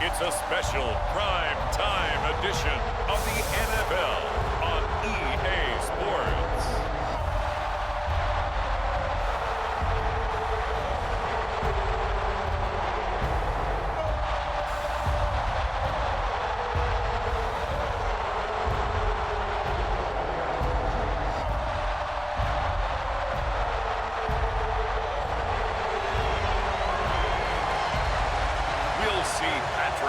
It's a special prime time edition of the NFL on EA Sports.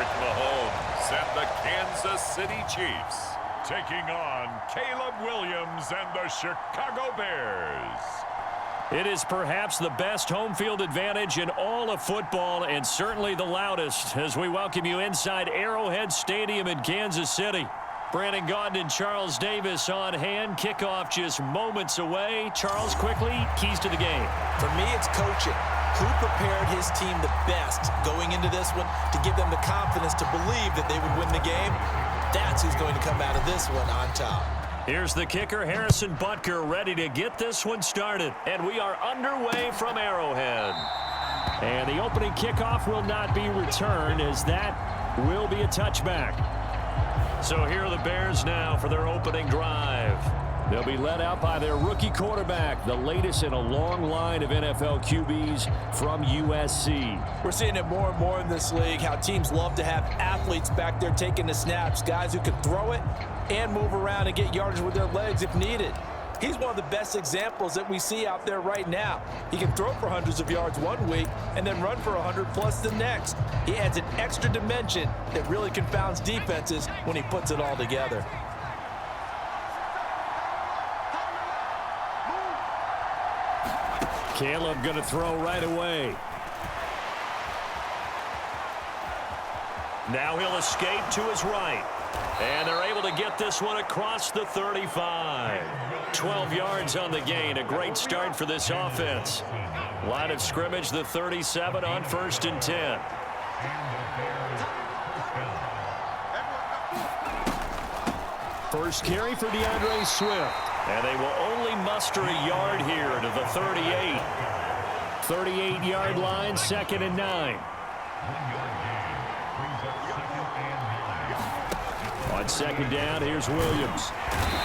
Mahomes and the Kansas City Chiefs taking on Caleb Williams and the Chicago Bears. It is perhaps the best home field advantage in all of football, and certainly the loudest, as we welcome you inside Arrowhead Stadium in Kansas City. Brandon Gaudin and Charles Davis on hand. Kickoff just moments away. Charles, quickly, keys to the game. For me, it's coaching. Who prepared his team the best going into this one to give them the confidence to believe that they would win the game? That's who's going to come out of this one on top. Here's the kicker, Harrison Butker, ready to get this one started. And we are underway from Arrowhead. And the opening kickoff will not be returned, as that will be a touchback. So here are the Bears now for their opening drive. They'll be led out by their rookie quarterback, the latest in a long line of NFL QBs from USC. We're seeing it more and more in this league, how teams love to have athletes back there taking the snaps, guys who can throw it and move around and get yardage with their legs if needed. He's one of the best examples that we see out there right now. He can throw for hundreds of yards one week and then run for 100+ the next. He adds an extra dimension that really confounds defenses when he puts it all together. Caleb going to throw right away. Now he'll escape to his right. And they're able to get this one across the 35. 12 yards on the gain. A great start for this offense. Line of scrimmage, the 37 on 1st and 10. First carry for DeAndre Swift. And they will only muster a yard here to the 38. 38-yard line, 2nd and 9. On 2nd down, here's Williams.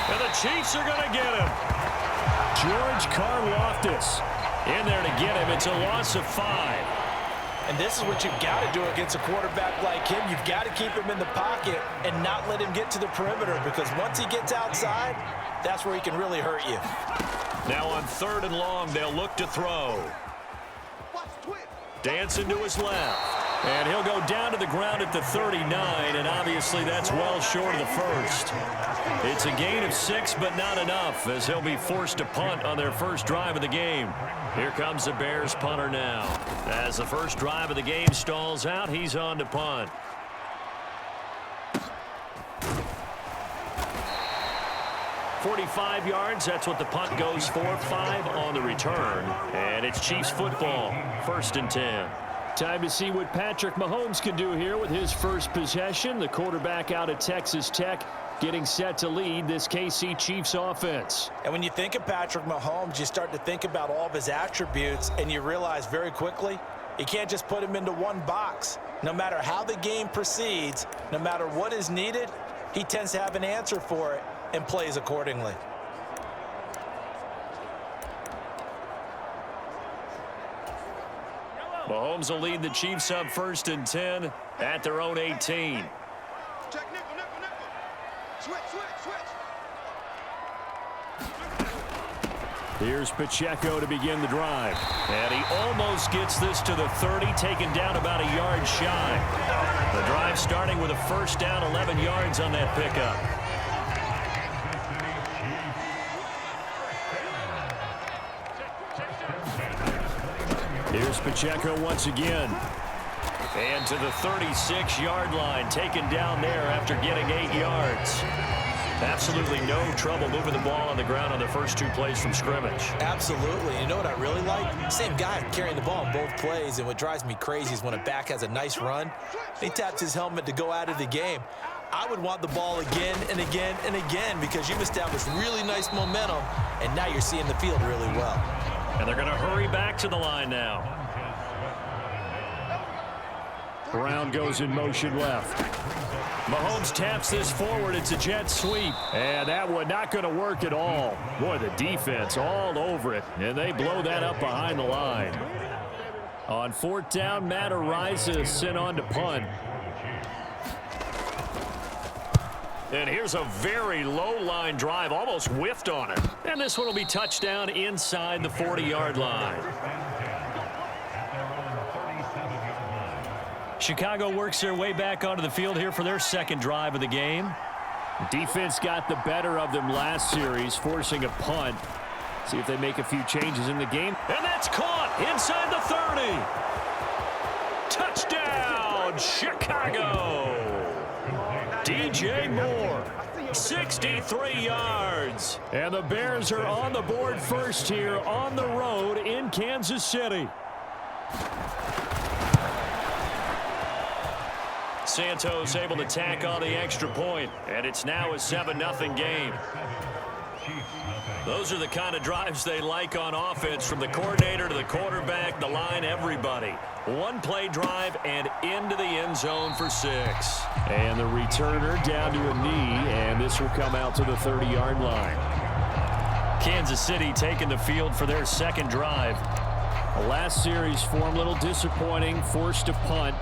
And the Chiefs are going to get him. George Karlaftis in there to get him. It's a loss of 5. And this is what you've got to do against a quarterback like him. You've got to keep him in the pocket and not let him get to the perimeter, because once he gets outside, that's where he can really hurt you. Now on 3rd and long, they'll look to throw. Dancing to his left. And he'll go down to the ground at the 39, and obviously that's well short of the first. It's a gain of 6, but not enough, as he'll be forced to punt on their first drive of the game. Here comes the Bears punter now. As the first drive of the game stalls out, he's on to punt. .45 yards, that's what the punt goes for. 5 on the return. And it's Chiefs football, 1st and 10. Time to see what Patrick Mahomes can do here with his first possession. The quarterback out of Texas Tech getting set to lead this KC Chiefs offense. And when you think of Patrick Mahomes, you start to think about all of his attributes, and you realize very quickly you can't just put him into one box. No matter how the game proceeds, no matter what is needed, he tends to have an answer for it and plays accordingly. Mahomes will lead the Chiefs up 1st and 10 at their own 18. Check nickel, nickel, nickel. Switch, switch, switch. Here's Pacheco to begin the drive. And he almost gets this to the 30, taken down about a yard shy. The drive starting with a 1st down, 11 yards on that pickup. Here's Pacheco once again. And to the 36-yard line, taken down there after getting 8 yards. Absolutely no trouble moving the ball on the ground on the first 2 plays from scrimmage. Absolutely. You know what I really like? Same guy carrying the ball on both plays, and what drives me crazy is when a back has a nice run, he taps his helmet to go out of the game. I would want the ball again and again and again, because you've established really nice momentum, and now you're seeing the field really well. And they're going to hurry back to the line now. Brown goes in motion left. Mahomes taps this forward. It's a jet sweep. And that one not going to work at all. Boy, the defense all over it. And they blow that up behind the line. On 4th down, Matt Ariza sent on to punt. And here's a very low line drive, almost whiffed on it. And this one will be touchdown inside the 40-yard line. Chicago works their way back onto the field here for their second drive of the game. Defense got the better of them last series, forcing a punt. See if they make a few changes in the game. And that's caught inside the 30. Touchdown, Chicago. DJ Moore, 63 yards. And the Bears are on the board first here on the road in Kansas City. Santos able to tack on the extra point, and it's now a 7-0 game. Those are the kind of drives they like on offense, from the coordinator to the quarterback, the line, everybody. One-play drive and into the end zone for 6. And the returner down to a knee, and this will come out to the 30-yard line. Kansas City taking the field for their second drive. The last series form a little disappointing, forced a punt.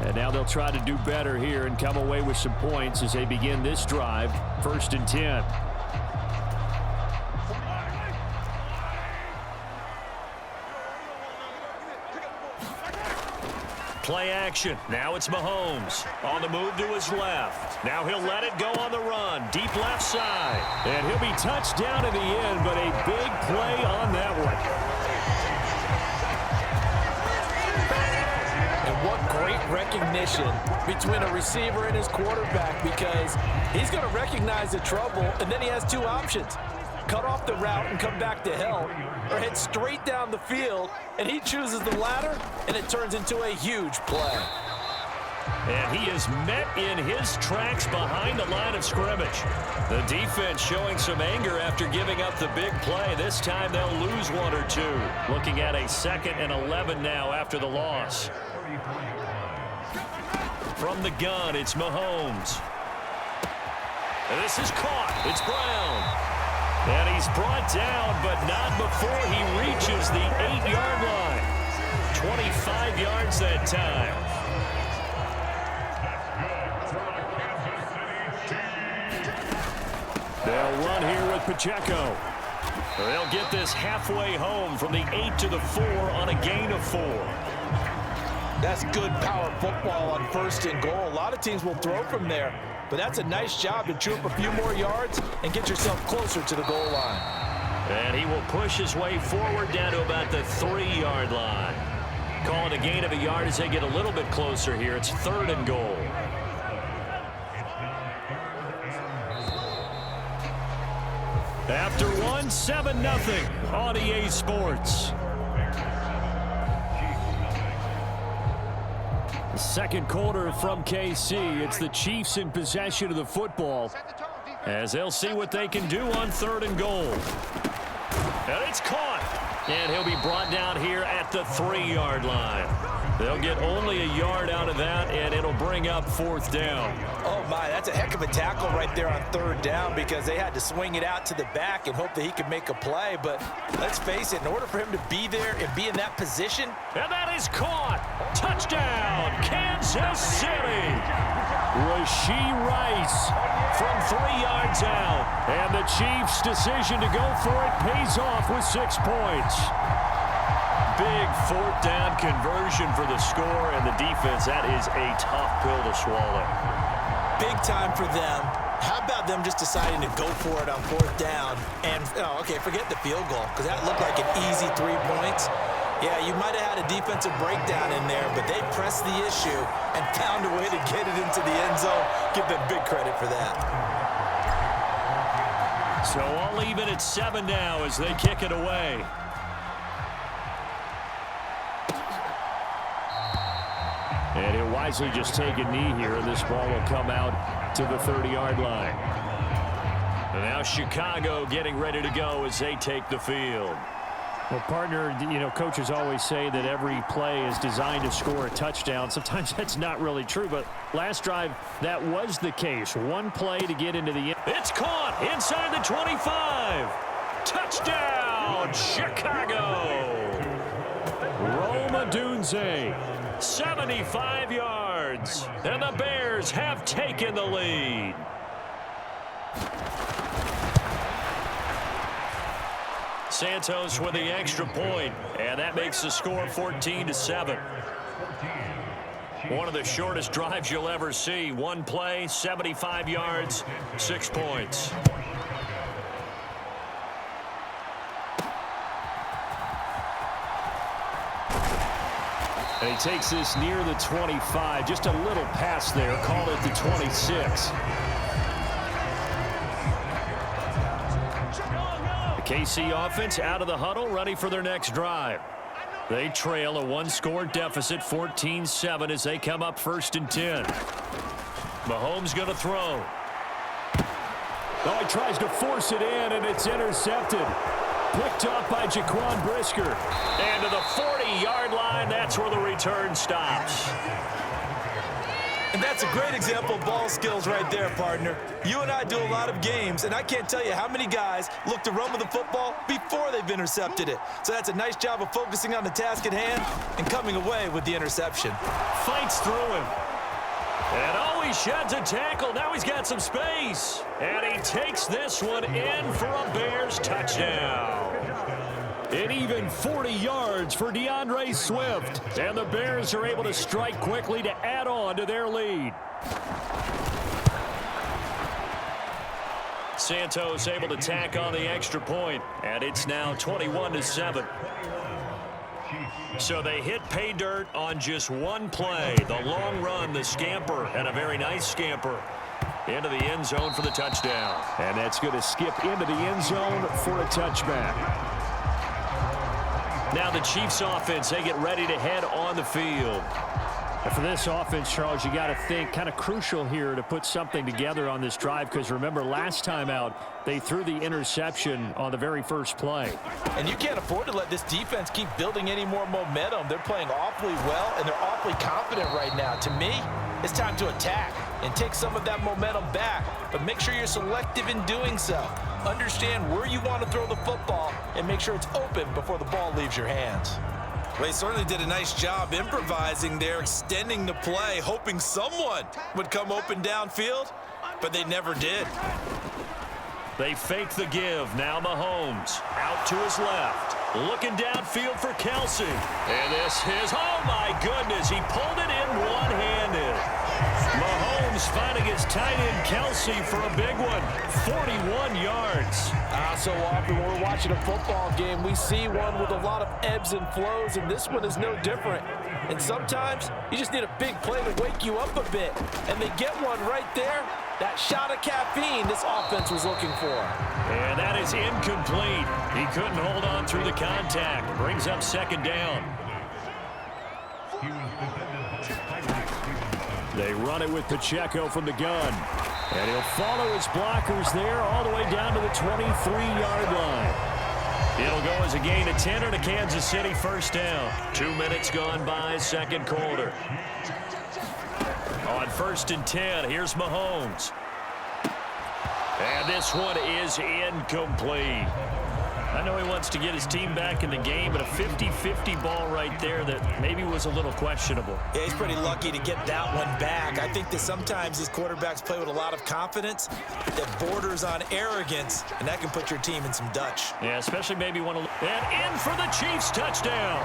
And now they'll try to do better here and come away with some points as they begin this drive. 1st and 10. Play action. Now it's Mahomes. On the move to his left. Now he'll let it go on the run. Deep left side. And he'll be touched down in the end, but a big play on that one. What great recognition between a receiver and his quarterback, because he's going to recognize the trouble, and then he has two options. Cut off the route and come back to help, or head straight down the field, and he chooses the latter, and it turns into a huge play. And he is met in his tracks behind the line of scrimmage. The defense showing some anger after giving up the big play. This time they'll lose 1 or 2. Looking at a 2nd and 11 now after the loss. From the gun, it's Mahomes. And this is caught. It's Brown. And he's brought down, but not before he reaches the 8-yard line. 25 yards that time. They'll run here with Pacheco. They'll get this halfway home from the 8 to the 4 on a gain of 4. That's good power football on 1st and goal. A lot of teams will throw from there, but that's a nice job to chew up a few more yards and get yourself closer to the goal line. And he will push his way forward down to about the 3-yard line. Call it a gain of a yard as they get a little bit closer here. It's 3rd and goal. After 1, 7-0 on EA Sports. The second quarter from KC. It's the Chiefs in possession of the football as they'll see what they can do on 3rd and goal. And it's caught. And he'll be brought down here at the 3-yard line. They'll get only a yard out of that, and it'll bring up 4th down. Oh, my, that's a heck of a tackle right there on 3rd down, because they had to swing it out to the back and hope that he could make a play. But let's face it, in order for him to be there and be in that position. And that is caught. Touchdown, Kansas City. Rashee Rice from 3 yards out. And the Chiefs' decision to go for it pays off with 6 points. Big 4th down conversion for the score, and the defense, that is a tough pill to swallow. Big time for them. How about them just deciding to go for it on 4th down? And, okay, forget the field goal, because that looked like an easy 3 points. Yeah, you might have had a defensive breakdown in there, but they pressed the issue and found a way to get it into the end zone. Give them big credit for that. So I'll leave it at 7 now as they kick it away. And he'll wisely just take a knee here, and this ball will come out to the 30-yard line. And now Chicago getting ready to go as they take the field. Well, partner, you know, coaches always say that every play is designed to score a touchdown. Sometimes that's not really true, but last drive, that was the case. One play to get into the end. It's caught inside the 25. Touchdown, Chicago. Roma Dunze, 75 yards, and the Bears have taken the lead. Santos with the extra point, and that makes the score 14-7. One of the shortest drives you'll ever see. One play, 75 yards, 6 points. And he takes this near the 25. Just a little pass there. Call it the 26. KC offense out of the huddle, ready for their next drive. They trail a one-score deficit, 14-7, as they come up 1st and 10. Mahomes going to throw. Oh, he tries to force it in, and it's intercepted. Picked off by Jaquan Brisker. And to the 40-yard line, that's where the return stops. And that's a great example of ball skills right there, partner. You and I do a lot of games, and I can't tell you how many guys look to run with the football before they've intercepted it. So that's a nice job of focusing on the task at hand and coming away with the interception. Fights through him. And oh, he sheds a tackle. Now he's got some space. And he takes this one in for a Bears touchdown. An even 40 yards for DeAndre Swift. And the Bears are able to strike quickly to add on to their lead. Santos able to tack on the extra point. And it's now 21-7. So they hit pay dirt on just one play. The long run, the scamper, and a very nice scamper into the end zone for the touchdown. And that's going to skip into the end zone for a touchback. Now the Chiefs offense, they get ready to head on the field. And for this offense, Charles, you got to think kind of crucial here to put something together on this drive, because remember last time out they threw the interception on the very first play. And you can't afford to let this defense keep building any more momentum. They're playing awfully well, and they're awfully confident right now. To me, it's time to attack and take some of that momentum back, but make sure you're selective in doing so. Understand where you want to throw the football and make sure it's open before the ball leaves your hands. Well, he certainly did a nice job improvising there, extending the play, hoping someone would come open downfield, but they never did. They fake the give. Now Mahomes out to his left. Looking downfield for Kelsey. And this is, oh my goodness, he pulled it in one-handed. Mahomes finding his tight end Kelsey for a big one. 41 yards. So often when we're watching a football game, we see one with a lot of ebbs and flows, and this one is no different. And sometimes you just need a big play to wake you up a bit. And they get one right there. That shot of caffeine this offense was looking for. And that is incomplete. He couldn't hold on through the contact. Brings up 2nd down. They run it with Pacheco from the gun. And he'll follow his blockers there all the way down to the 23-yard line. It'll go as a gain of 10 to Kansas City, 1st down. 2 minutes gone by, 2nd quarter. On 1st and 10, here's Mahomes. And this one is incomplete. I know he wants to get his team back in the game, but a 50-50 ball right there that maybe was a little questionable. Yeah, he's pretty lucky to get that one back. I think that sometimes these quarterbacks play with a lot of confidence that borders on arrogance, and that can put your team in some Dutch. Yeah, especially maybe one. And in for the Chiefs touchdown.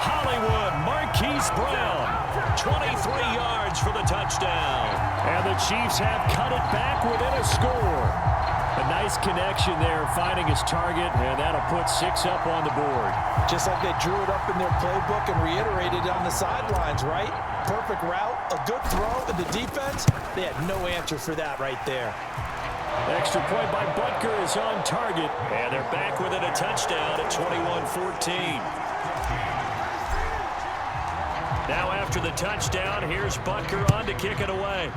Hollywood, Marquise Brown, 23 yards for the touchdown. And the Chiefs have cut it back within a score. A nice connection there, finding his target, and that'll put 6 up on the board. Just like they drew it up in their playbook and reiterated it on the sidelines, right? Perfect route, a good throw, and the defense, they had no answer for that right there. Extra point by Butker is on target. And they're back within a touchdown at 21-14. Now after the touchdown, here's Butker on to kick it away.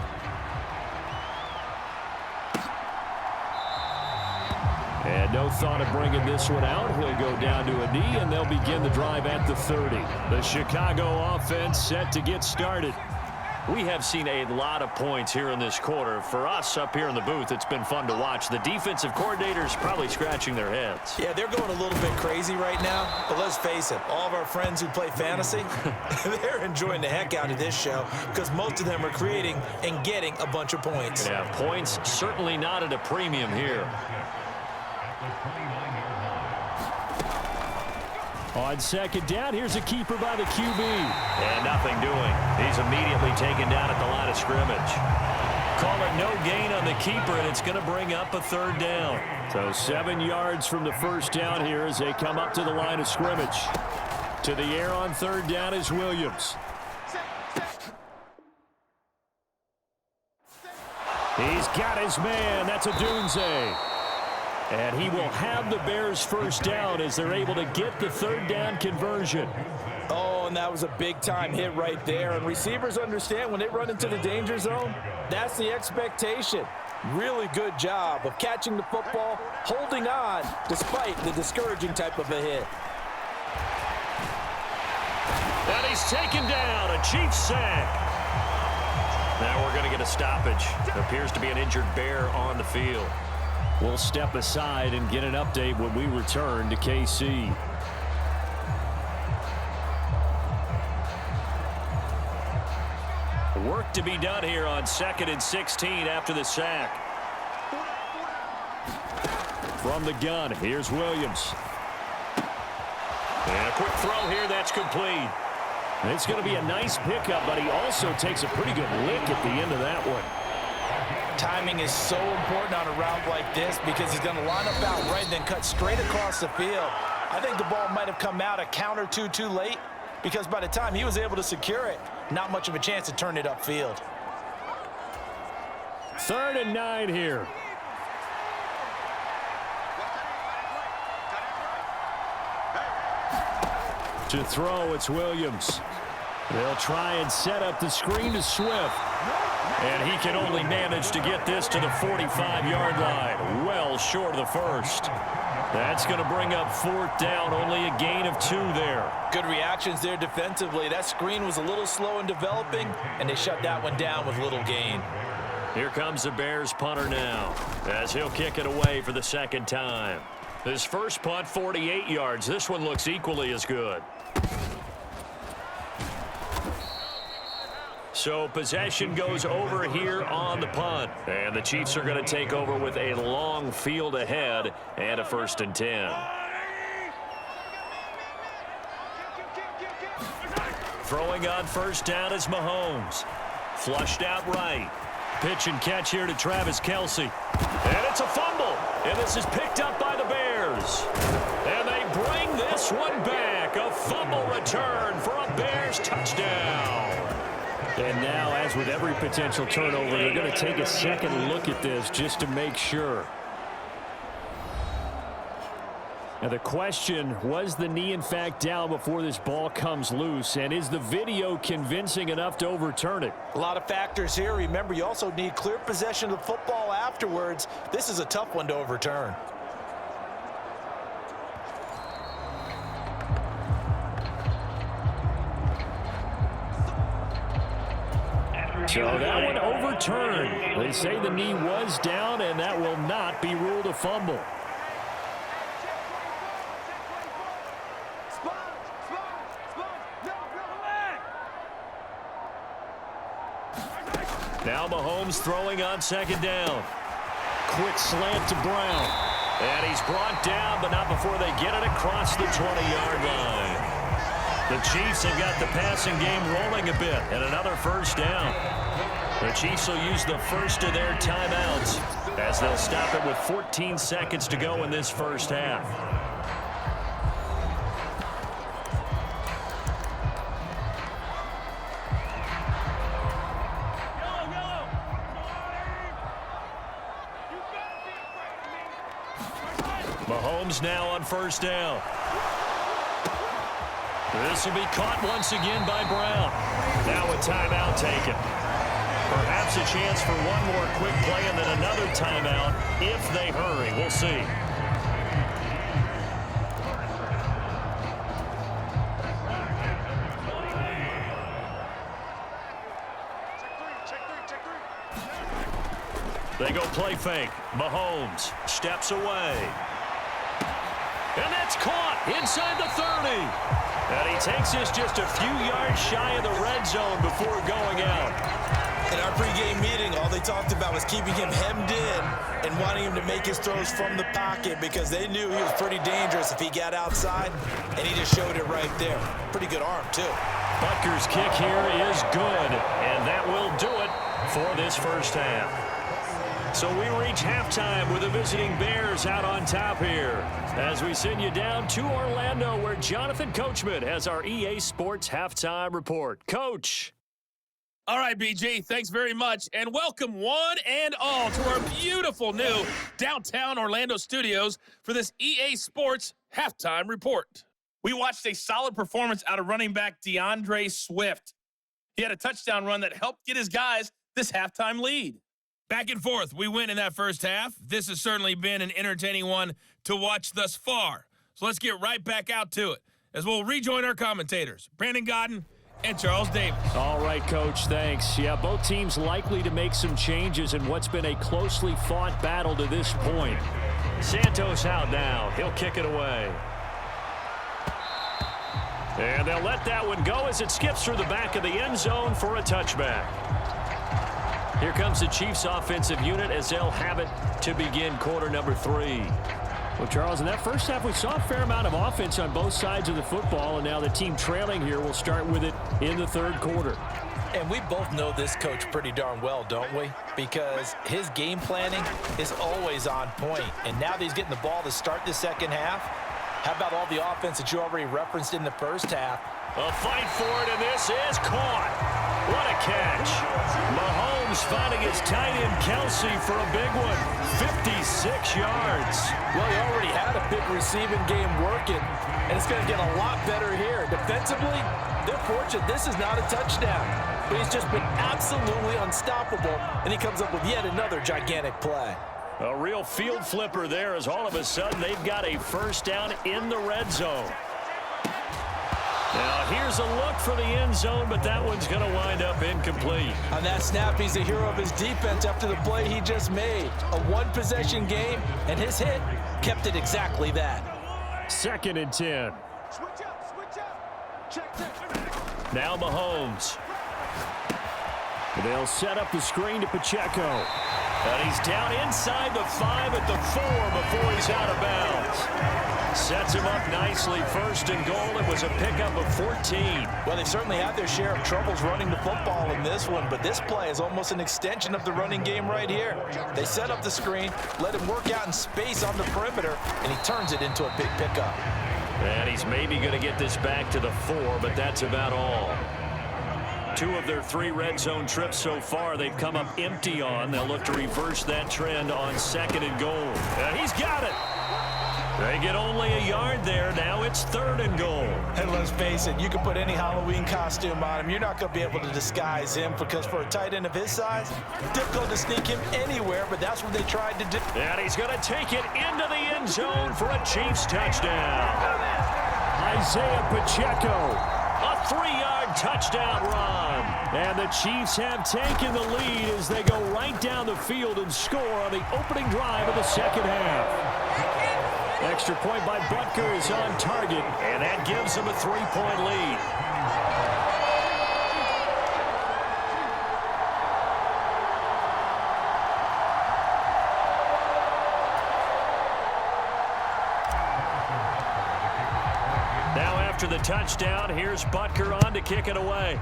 And And no thought of bringing this one out. He'll go down to a knee, and they'll begin the drive at the 30. The Chicago offense set to get started. We have seen a lot of points here in this quarter. For us up here in the booth, it's been fun to watch. The defensive coordinators probably scratching their heads. Yeah, they're going a little bit crazy right now. But let's face it, all of our friends who play fantasy, they're enjoying the heck out of this show because most of them are creating and getting a bunch of points. Yeah, points certainly not at a premium here. On second down, here's a keeper by the QB. And nothing doing. He's immediately taken down at the line of scrimmage. Call it no gain on the keeper, and it's going to bring up a third down. So 7 yards from the first down here as they come up to the line of scrimmage. To the air on third down is Williams. He's got his man. That's a Dunze. And he will have the Bears first down as they're able to get the third down conversion. Oh, and that was a big-time hit right there. And receivers understand when they run into the danger zone, that's the expectation. Really good job of catching the football, holding on, despite the discouraging type of a hit. And he's taken down, a Chiefs sack. Now we're going to get a stoppage. Appears to be an injured Bear on the field. We'll step aside and get an update when we return to KC. Work to be done here on 2nd and 16 after the sack. From the gun, here's Williams. And a quick throw here that's complete. It's going to be a nice pickup, but he also takes a pretty good lick at the end of that one. Timing is so important on a route like this because he's going to line up out right and then cut straight across the field. I think the ball might have come out a count or two too late because by the time he was able to secure it, not much of a chance to turn it upfield. 3rd and 9 here. To throw, it's Williams. They'll try and set up the screen to Swift. And he can only manage to get this to the 45-yard line. Well short of the first. That's going to bring up 4th down. Only a gain of 2 there. Good reactions there defensively. That screen was a little slow in developing, and they shut that one down with little gain. Here comes the Bears punter now as he'll kick it away for the 2nd time. His first punt, 48 yards. This one looks equally as good. So possession goes over here on the punt. And the Chiefs are going to take over with a long field ahead and a 1st and 10. Throwing on 1st down is Mahomes. Flushed out right. Pitch and catch here to Travis Kelce. And it's a fumble. And this is picked up by the Bears. And they bring this one back. A fumble return for a Bears touchdown. And now, as with every potential turnover, they're going to take a second look at this just to make sure. Now the question, was the knee in fact down before this ball comes loose? And is the video convincing enough to overturn it? A lot of factors here. Remember, you also need clear possession of the football afterwards. This is a tough one to overturn. So that one overturned. They say the knee was down, and that will not be ruled a fumble. Now Mahomes throwing on 2nd down. Quick slant to Brown. And he's brought down, but not before they get it across the 20-yard line. The Chiefs have got the passing game rolling a bit, and another 1st down. The Chiefs will use the first of their timeouts as they'll stop it with 14 seconds to go in this first half. Mahomes now on 1st down. This will be caught once again by Brown. Now a timeout taken. Perhaps a chance for one more quick play and then another timeout if they hurry. We'll see. They go play fake. Mahomes steps away. And that's caught inside the 30. And he takes this just a few yards shy of the red zone before going out. In our pregame meeting, all they talked about was keeping him hemmed in and wanting him to make his throws from the pocket because they knew he was pretty dangerous if he got outside, and he just showed it right there. Pretty good arm, too. Butker's kick here is good, and that will do it for this first half. So we reach halftime with the visiting Bears out on top here as we send you down to Orlando where Jonathan Coachman has our EA Sports Halftime Report. Coach. All right, BG, thanks very much, and welcome one and all to our beautiful new downtown Orlando studios for this EA Sports Halftime Report. We watched a solid performance out of running back DeAndre Swift. He had a touchdown run that helped get his guys this halftime lead. Back and forth, we win in that first half. This has certainly been an entertaining one to watch thus far. So let's get right back out to it as we'll rejoin our commentators, Brandon Godden and Charles Davis. All right, Coach, thanks. Yeah, both teams likely to make some changes in what's been a closely fought battle to this point. Santos out now. He'll kick it away. And they'll let that one go as it skips through the back of the end zone for a touchback. Here comes the Chiefs offensive unit as they'll have it to begin quarter number 3. Well, Charles, in that first half, we saw a fair amount of offense on both sides of the football, and now the team trailing here will start with it in the third quarter. And we both know this coach pretty darn well, don't we? Because his game planning is always on point. And now that he's getting the ball to start the second half, how about all the offense that you already referenced in the first half? A fight for it, and this is caught. What a catch. Mahomes finding his tight end Kelsey for a big one. 56 yards. Well, he already had a big receiving game working, and it's going to get a lot better here. Defensively, they're fortunate this is not a touchdown. But he's just been absolutely unstoppable, and he comes up with yet another gigantic play. A real field flipper there as all of a sudden they've got a first down in the red zone. Now here's a look for the end zone, but that one's going to wind up incomplete. On that snap, he's the hero of his defense after the play he just made. A one-possession game, and his hit kept it exactly that. 2nd and 10. Switch up. Check. Now Mahomes. They'll set up the screen to Pacheco. And he's down inside the 5 at the 4 before he's out of bounds. Sets him up nicely. 1st and goal. It was a pickup of 14. Well, they certainly had their share of troubles running the football in this one, but this play is almost an extension of the running game right here. They set up the screen, let him work out in space on the perimeter, and he turns it into a big pickup. And he's maybe going to get this back to the 4, but that's about all. 2 of their 3 red zone trips so far they've come up empty on. They'll look to reverse that trend on 2nd and goal. And he's got it. They get only a yard there. Now it's 3rd and goal. And let's face it, you can put any Halloween costume on him. You're not going to be able to disguise him because for a tight end of his size, difficult to sneak him anywhere, but that's what they tried to do. And he's going to take it into the end zone for a Chiefs touchdown. Isaiah Pacheco. A 3-yard touchdown run. And the Chiefs have taken the lead as they go right down the field and score on the opening drive of the second half. Extra point by Butker is on target, and that gives him a 3-point lead. Now after the touchdown, here's Butker on to kick it away.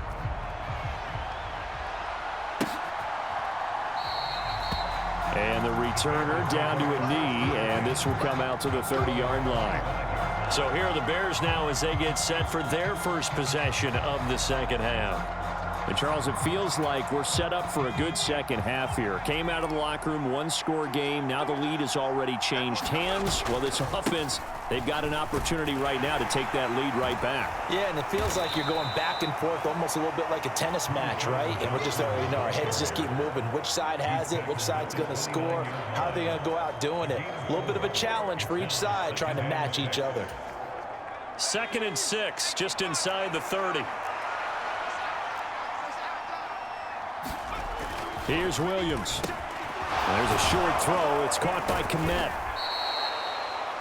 And the returner down to a knee, and this will come out to the 30-yard line. So here are the Bears now as they get set for their first possession of the second half. And Charles, it feels like we're set up for a good second half here. Came out of the locker room, 1-score game. Now the lead has already changed hands. Well, this offense, they've got an opportunity right now to take that lead right back. Yeah, and it feels like you're going back and forth almost a little bit like a tennis match, right? And we're just, our heads just keep moving. Which side has it? Which side's going to score? How are they going to go out doing it? A little bit of a challenge for each side trying to match each other. 2nd and 6, just inside the 30. Here's Williams. There's a short throw. It's caught by Komet.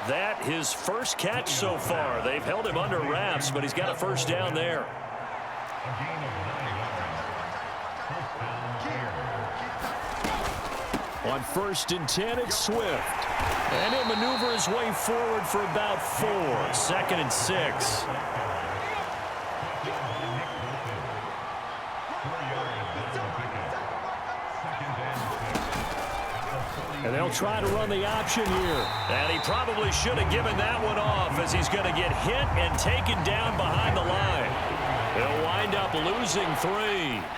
That his first catch so far. They've held him under wraps, but he's got a first down there. On 1st and 10, it's Swift. And he'll maneuver his way forward for about 4. 2nd and 6. And they'll try to run the option here. And he probably should have given that one off, as he's going to get hit and taken down behind the line. They'll wind up losing 3.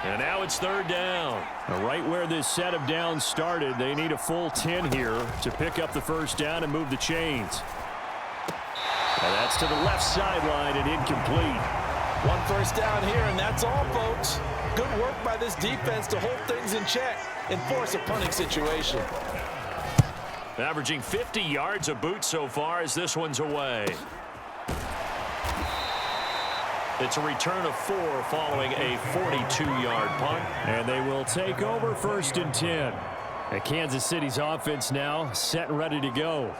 And now it's 3rd down. Right where this set of downs started, they need a full 10 here to pick up the first down and move the chains. And that's to the left sideline and incomplete. 1 first down here, and that's all, folks. Good work by this defense to hold things in check and force a punting situation. Averaging 50 yards a boot so far as this one's away. It's a return of 4 following a 42-yard punt. And they will take over 1st and 10. And Kansas City's offense now set and ready to go.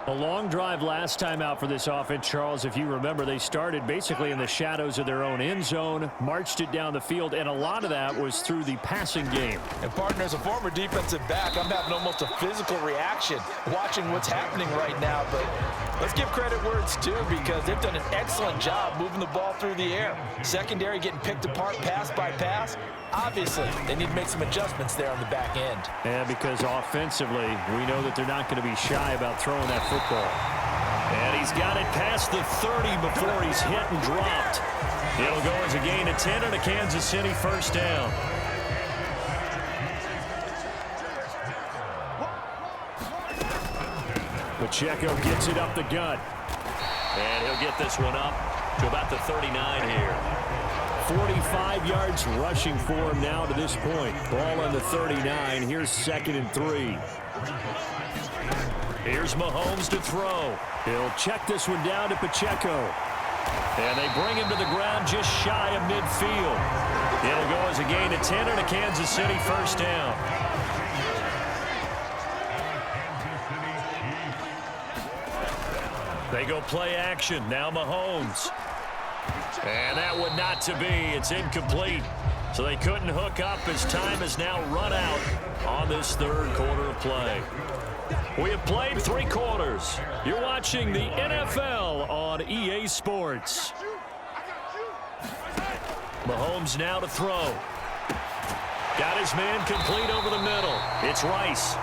A long drive last time out for this offense, Charles. If you remember, they started basically in the shadows of their own end zone, marched it down the field, and a lot of that was through the passing game. And partner, as a former defensive back, I'm having almost a physical reaction watching what's happening right now. But let's give credit where it's due, because they've done an excellent job moving the ball through the air. Secondary getting picked apart pass by pass. Obviously, they need to make some adjustments there on the back end. And because offensively, we know that they're not going to be shy about throwing that football. And he's got it past the 30 before he's hit and dropped. It'll go as a gain of 10 and a Kansas City first down. Pacheco gets it up the gut. And he'll get this one up to about the 39 here. 45 yards rushing for him now to this point. Ball on the 39. Here's 2nd and 3. Here's Mahomes to throw. He'll check this one down to Pacheco. And they bring him to the ground just shy of midfield. It'll go as a gain of 10 and a Kansas City first down. They go play action. Now Mahomes. And that one not to be. It's incomplete. So they couldn't hook up as time has now run out on this 3rd quarter of play. We have played 3 quarters. You're watching the NFL on EA Sports. Mahomes now to throw. Got his man complete over the middle. It's Rice.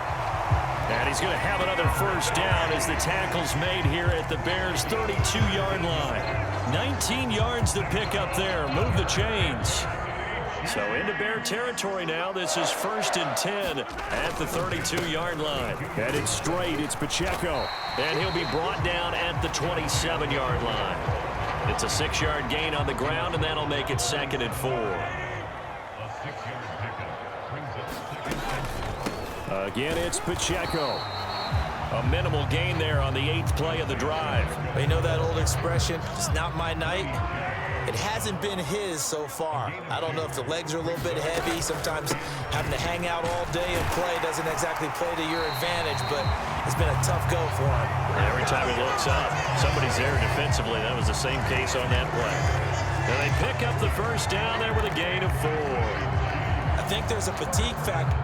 And he's going to have another first down as the tackle's made here at the Bears' 32-yard line. 19 yards to pick up there. Move the chains. So into Bear territory now. This is 1st and 10 at the 32-yard line. And it's straight. It's Pacheco. And he'll be brought down at the 27-yard line. It's a 6-yard gain on the ground, and that'll make it 2nd and 4. Again, it's Pacheco. A minimal gain there on the 8th play of the drive. You know that old expression, it's not my night? It hasn't been his so far. I don't know if the legs are a little bit heavy. Sometimes having to hang out all day and play doesn't exactly play to your advantage, but it's been a tough go for him. Every time he looks up, somebody's there defensively. That was the same case on that play. And they pick up the first down there with a gain of 4. I think there's a fatigue factor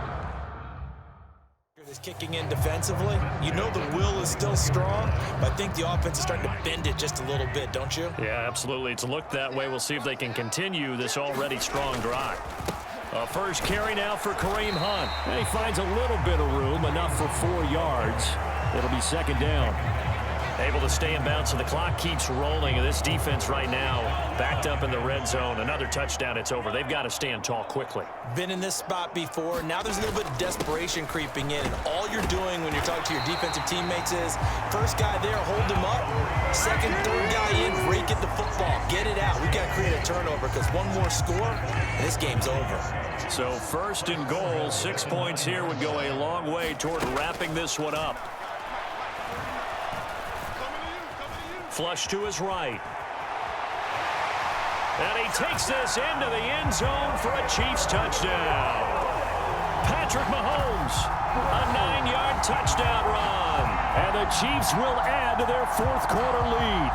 is kicking in defensively. You know the will is still strong, but I think the offense is starting to bend it just a little bit, don't you? Yeah, absolutely. It's looked that way. We'll see if they can continue this already strong drive. First carry now for Kareem Hunt. And he finds a little bit of room, enough for 4 yards. It'll be 2nd down. Able to stay in bounds, so the clock keeps rolling. This defense right now backed up in the red zone. Another touchdown, it's over. They've got to stand tall quickly. Been in this spot before. Now there's a little bit of desperation creeping in, and all you're doing when you're talking to your defensive teammates is first guy there, hold him up. Second, third guy in, break it the football. Get it out. We've got to create a turnover because one more score, and this game's over. So 1st and goal, 6 points here would go a long way toward wrapping this one up. Flush to his right. And he takes this into the end zone for a Chiefs touchdown. Patrick Mahomes. A 9-yard touchdown run. And the Chiefs will add to their fourth quarter lead.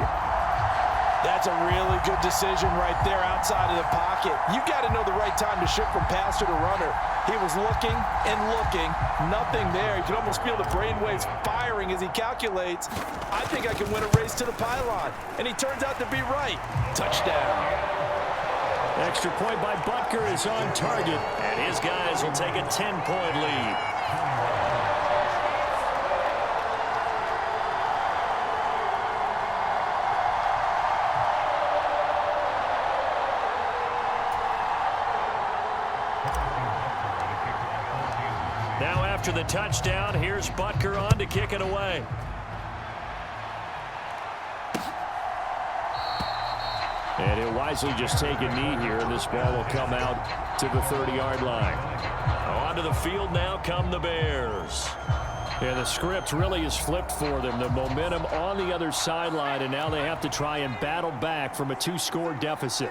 That's a really good decision right there outside of the pocket. You've got to know the right time to shift from passer to runner. He was looking and looking, nothing there. You can almost feel the brainwaves firing as he calculates, I think I can win a race to the pylon. And he turns out to be right. Touchdown. Extra point by Butker is on target, and his guys will take a 10-point lead. Now after the touchdown, here's Butker on to kick it away. And he'll wisely just take a knee here, and this ball will come out to the 30-yard line. Onto the field now come the Bears. And the script really is flipped for them. The momentum on the other sideline, and now they have to try and battle back from a 2-score deficit.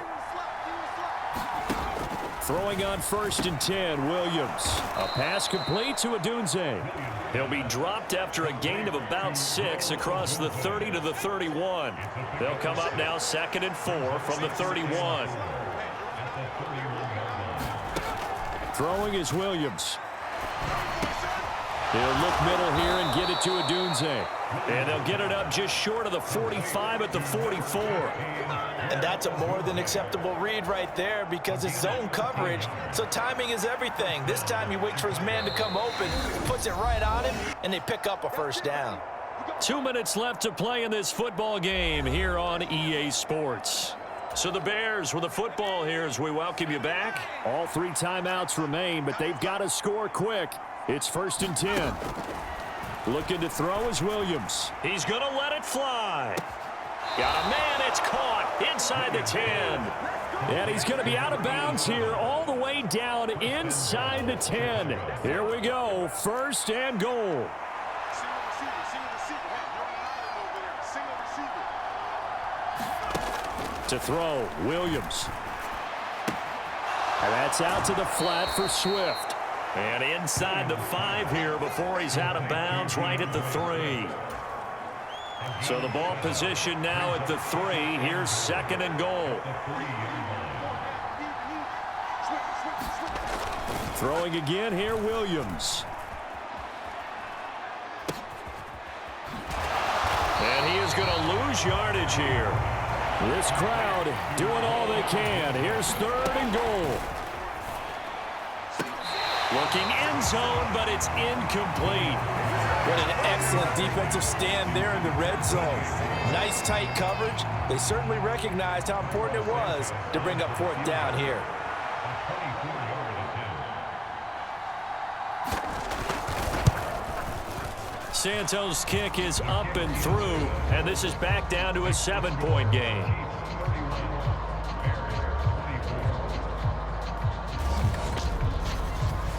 Throwing on 1st and 10, Williams. A pass complete to Odunze. He'll be dropped after a gain of about 6 across the 30 to the 31. They'll come up now 2nd and 4 from the 31. Throwing is Williams. He'll look middle here and get it to Odunze. And they'll get it up just short of the 45 at the 44. And that's a more than acceptable read right there because it's zone coverage, so timing is everything. This time he waits for his man to come open, puts it right on him, and they pick up a first down. 2 minutes left to play in this football game here on EA Sports. So the Bears with the football here as we welcome you back. All 3 timeouts remain, but they've got to score quick. It's 1st and 10. Looking to throw is Williams. He's going to let it fly. Got a man, it's caught inside the 10. And he's going to be out of bounds here all the way down inside the 10. Here we go, 1st and goal. To throw, Williams. And that's out to the flat for Swift. And inside the 5 here before he's out of bounds right at the 3. So the ball position now at the 3. Here's 2nd and goal. Throwing again here, Williams. And he is going to lose yardage here. This crowd doing all they can. Here's 3rd and goal. Looking end zone, but it's incomplete. What an excellent defensive stand there in the red zone. Nice tight coverage. They certainly recognized how important it was to bring up 4th down here. Santos' kick is up and through, and this is back down to a 7-point game.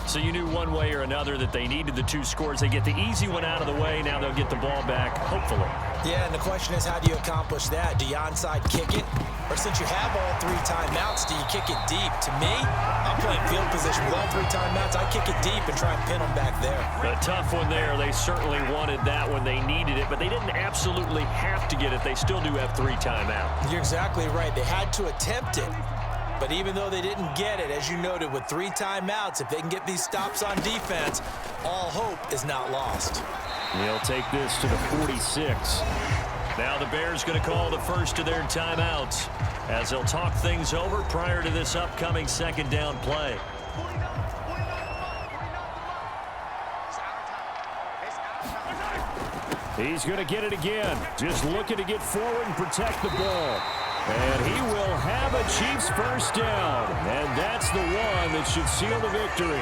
So you knew one way or another that they needed the 2 scores. They get the easy one out of the way. Now they'll get the ball back, hopefully. Yeah, and the question is, how do you accomplish that? Do you onside kick it? Or since you have all 3 timeouts, do you kick it deep? To me, I'm playing field position with all 3 timeouts. I kick it deep and try and pin them back there. A tough one there. They certainly wanted that when they needed it, but they didn't absolutely have to get it. They still do have 3 timeouts. You're exactly right. They had to attempt it. But even though they didn't get it, as you noted, with 3 timeouts, if they can get these stops on defense, all hope is not lost. He'll take this to the 46. Now the Bears going to call the first of their timeouts as they'll talk things over prior to this upcoming 2nd down play. He's going to get it again. Just looking to get forward and protect the ball. And he will have a Chiefs first down. And that's the one that should seal the victory.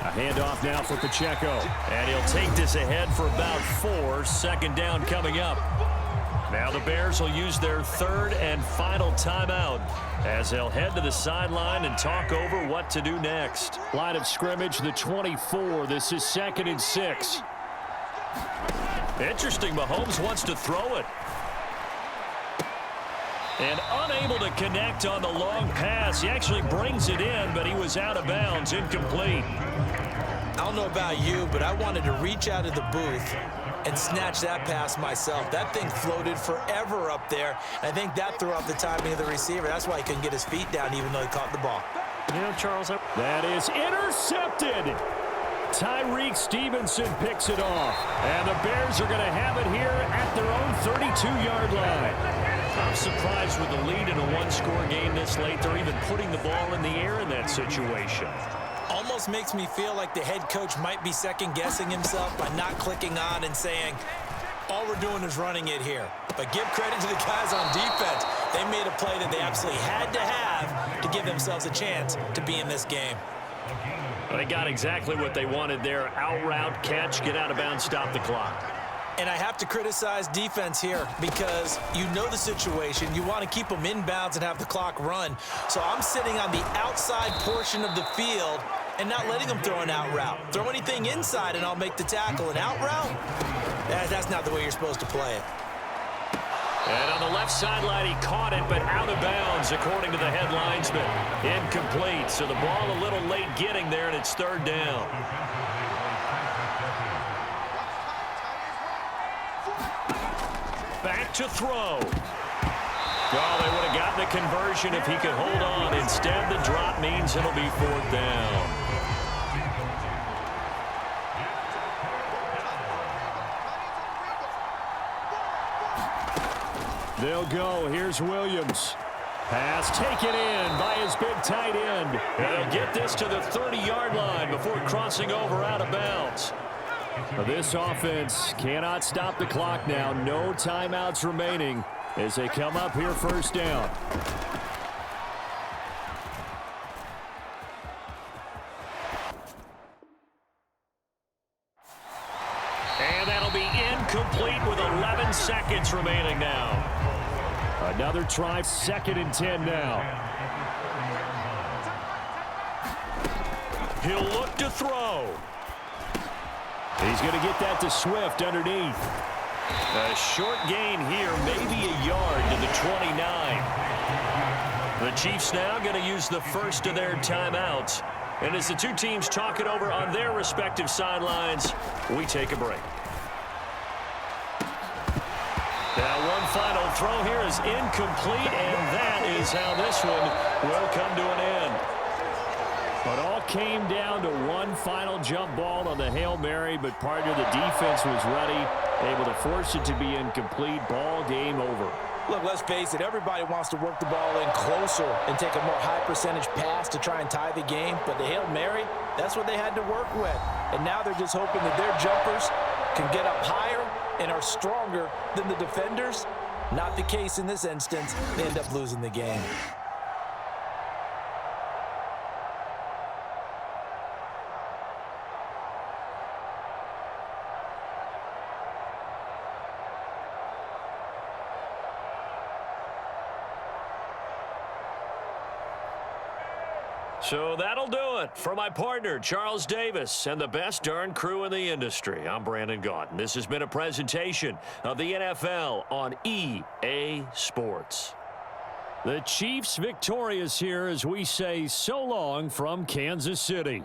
A handoff now for Pacheco. And he'll take this ahead for about 4. 2nd down coming up. Now the Bears will use their 3rd and final timeout as they'll head to the sideline and talk over what to do next. Line of scrimmage, the 24. This is 2nd and 6. Interesting, Mahomes wants to throw it. And unable to connect on the long pass. He actually brings it in, but he was out of bounds, incomplete. I don't know about you, but I wanted to reach out of the booth and snatch that pass myself. That thing floated forever up there. I think that threw off the timing of the receiver. That's why he couldn't get his feet down even though he caught the ball. You know, Charles, that is intercepted. Tyreek Stevenson picks it off. And the Bears are going to have it here at their own 32-yard line. I'm surprised with the lead in a one-score game this late. They're even putting the ball in the air in that situation. Almost makes me feel like the head coach might be second-guessing himself by not clicking on and saying, all we're doing is running it here. But give credit to the guys on defense. They made a play that they absolutely had to have to give themselves a chance to be in this game. Well, they got exactly what they wanted there. Out route, catch, get out of bounds, stop the clock. And I have to criticize defense here because you know the situation. You want to keep them inbounds and have the clock run. So I'm sitting on the outside portion of the field and not letting them throw an out route. Throw anything inside and I'll make the tackle. An out route? That's not the way you're supposed to play it. And on the left sideline, he caught it, but out of bounds, according to the headlines, but incomplete. So the ball a little late getting there, and it's third down. Back to throw. Oh, they would have gotten a conversion if he could hold on. Instead, the drop means it'll be fourth down. They'll go. Here's Williams. Pass taken in by his big tight end. And they'll get this to the 30-yard line before crossing over out of bounds. This offense cannot stop the clock now. No timeouts remaining as they come up here first down. And that'll be incomplete with 11 seconds remaining now. Another try, 2nd and 10 now. He'll look to throw. He's going to get that to Swift underneath. A short gain here, maybe a yard to the 29. The Chiefs now going to use the first of their timeouts. And as the two teams talk it over on their respective sidelines, we take a break. Now one final throw here is incomplete, and that is how this one will come to an end. It all came down to one final jump ball on the Hail Mary, but partner, the defense was ready, able to force it to be incomplete. Ball game over. Look, let's face it, everybody wants to work the ball in closer and take a more high-percentage pass to try and tie the game. But the Hail Mary, that's what they had to work with. And now they're just hoping that their jumpers can get up higher and are stronger than the defenders. Not the case in this instance. They end up losing the game. So that'll do it for my partner, Charles Davis, and the best darn crew in the industry. I'm Brandon Gaudin. This has been a presentation of the NFL on EA Sports. The Chiefs victorious here as we say so long from Kansas City.